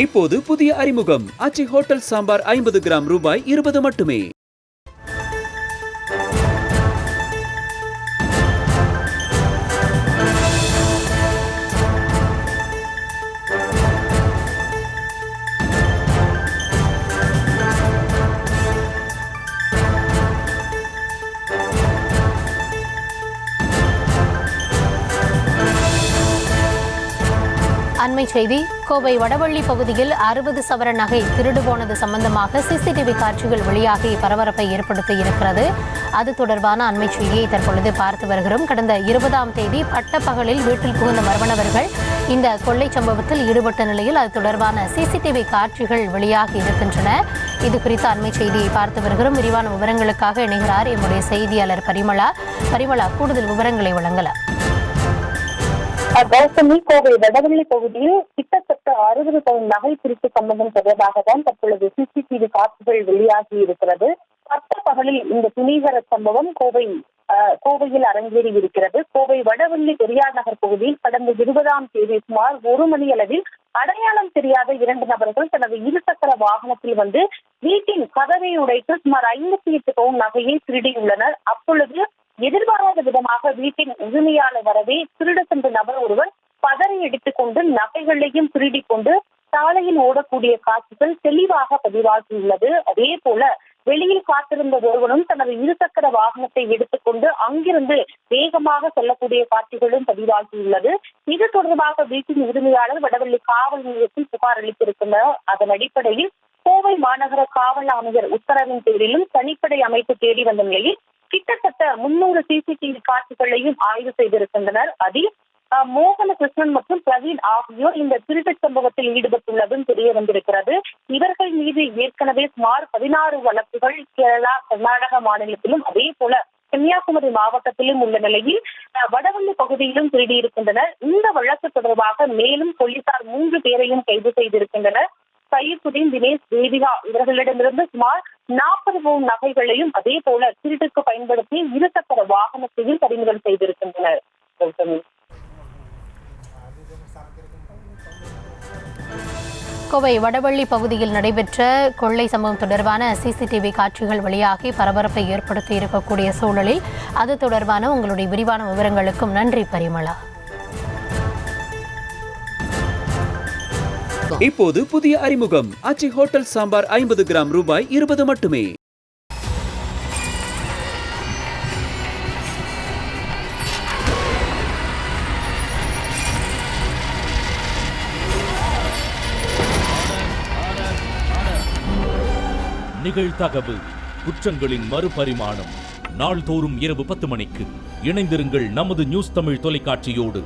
இப்போது புதிய அறிமுகம் ஆச்சி ஹோட்டல் சாம்பார் 50 கிராம் ரூபாய் 20 மட்டுமே. அண்மை செய்தி. கோவை வடவள்ளி பகுதியில் 60 சவர நகை திருடு போனது சம்பந்தமாக சிசிடிவி காட்சிகள் வெளியாகி பரபரப்பை ஏற்படுத்தி இருக்கிறது. அது தொடர்பான அண்மை செய்தியை தற்பொழுது பார்த்து வருகிறோம். கடந்த 20ஆம் தேதி பட்டப்பகலில் வீட்டில் புகுந்த மர்ம நபர்கள் இந்த கொள்ளை சம்பவத்தில் ஈடுபட்ட நிலையில் அது தொடர்பான சிசிடிவி காட்சிகள் வெளியாகி இருக்கின்றன. இது குறித்த அண்மை செய்தியை பார்த்து வருகிறோம். விரிவான விவரங்களுக்காக இணைகிறார் எம்முடைய செய்தியாளர் பரிமளா. கூடுதல் விவரங்களை வழங்கலாம். கௌதமி, கோவை வடவள்ளி பகுதியில் கிட்டத்தட்ட 60 பவுன் நகை திருட்டு சம்பந்தம் தொடர்பாக தான் தற்பொழுது சிசிடிவி காட்சிகள் வெளியாகி இருக்கிறது. பட்ட பகலில் இந்த துணிகர சம்பவம் கோவையில் அரங்கேறி இருக்கிறது. கோவை வடவள்ளி பெரியார் நகர் பகுதியில் கடந்த 20ஆம் தேதி சுமார் 1 மணி அளவில் அடையாளம் தெரியாத 2 நபர்கள் தனது இருசக்கர வாகனத்தில் வந்து வீட்டின் கதவை உடைத்து சுமார் 58 பவுன் நகையை திருடியுள்ளனர். அப்பொழுது எதிர்பாராத விதமாக வீட்டின் உரிமையாளர் வரவே திருட சென்ற நபர் ஒருவர் பதறி எடுத்துக் கொண்டு நகைகளையும் திருடிக் கொண்டு சாலையில் ஓடக்கூடிய காட்சிகள் தெளிவாக பதிவாகியுள்ளது. அதே போல வெளியில் காத்திருந்த ஒருவனும் தனது இருசக்கர வாகனத்தை எடுத்துக்கொண்டு அங்கிருந்து வேகமாக செல்லக்கூடிய காட்சிகளும் பதிவாகியுள்ளது. இது தொடர்பாக வீட்டின் உரிமையாளர் வடவள்ளி காவல் நிலையத்தில் புகார் அளித்திருக்கின்றனர். அதன் அடிப்படையில் கோவை மாநகர காவல் ஆணையர் உத்தரவின் பேரிலும் தனிப்படை அமைத்து தேடி வந்த நிலையில் கிட்டத்தட்ட 300 சிசிடிவி காட்சிகளையும் ஆய்வு செய்திருக்கின்றனர். அதில் மோகனகிருஷ்ணன் மற்றும் பிரவீன் ஆகியோர் இந்த திருட்டு சம்பவத்தில் ஈடுபட்டுள்ளதும் தெரிய வந்திருக்கிறது. இவர்கள் மீது ஏற்கனவே சுமார் 16 வழக்குகள் கேரளா, கர்நாடக மாநிலத்திலும் அதே போல கன்னியாகுமரி மாவட்டத்திலும் உள்ள நிலையில் வடவள்ளி பகுதியிலும் திருடியிருக்கின்றனர். இந்த வழக்கு தொடர்பாக மேலும் போலீசார் 3 பேரையும் கைது செய்திருக்கின்றனர். சையதுதீன், தினேஷ், தேவிகா இவர்களிடமிருந்து சுமார் 40 பவுன் நகைகளையும் அதே போல திருட்டுக்கு பயன்படுத்தி இருசக்கர வாகனத்தையும் பறிமுதல் செய்திருக்கின்றனர். கோவை வடவள்ளி பகுதியில் நடைபெற்ற கொள்ளை சம்பவம் தொடர்பான சிசிடிவி காட்சிகள் வெளியாகி பரபரப்பை ஏற்படுத்தி இருக்கக்கூடிய சூழலில் அது தொடர்பான உங்களுடைய விரிவான விவரங்களுக்கும் நன்றி பரிமளா. இப்போது புதிய அறிமுகம் ஆச்சி ஹோட்டல் சாம்பார் 50 கிராம் ரூபாய் 20 மட்டுமே. நிகழ்தகவு குற்றங்களின் மறுபரிமாணம். நாள்தோறும் இரவு 10 மணிக்கு இணைந்திருங்கள் நமது நியூஸ் தமிழ் தொலைக்காட்சியோடு.